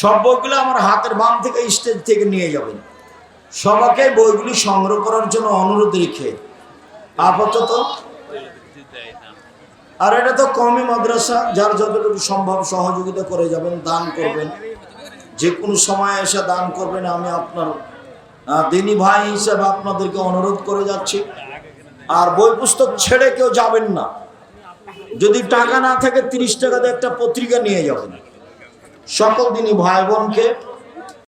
সব বইগুলো আমার হাতের বাম থেকে স্টেজ থেকে নিয়ে যাবেন। সবাইকে বইগুলি সংগ্রহ করার জন্য অনুরোধ রেখে আপাতত। আর এটা তো কওমি মাদ্রাসা, যার যতটুকু সম্ভব সহযোগিতা করে যাবেন, দান করবেন, যে কোনো সময় এসে দান করবেন। আমি আপনার দিনী ভাই হিসেবে আপনাদেরকে অনুরোধ করে যাচ্ছি। আর বই পুস্তক ছেড়ে কেউ যাবেন না। যদি টাকা না থাকে 30 টাকা দিয়ে একটা পত্রিকা নিয়ে যাবেন। সকল দিনী ভাই বোনকে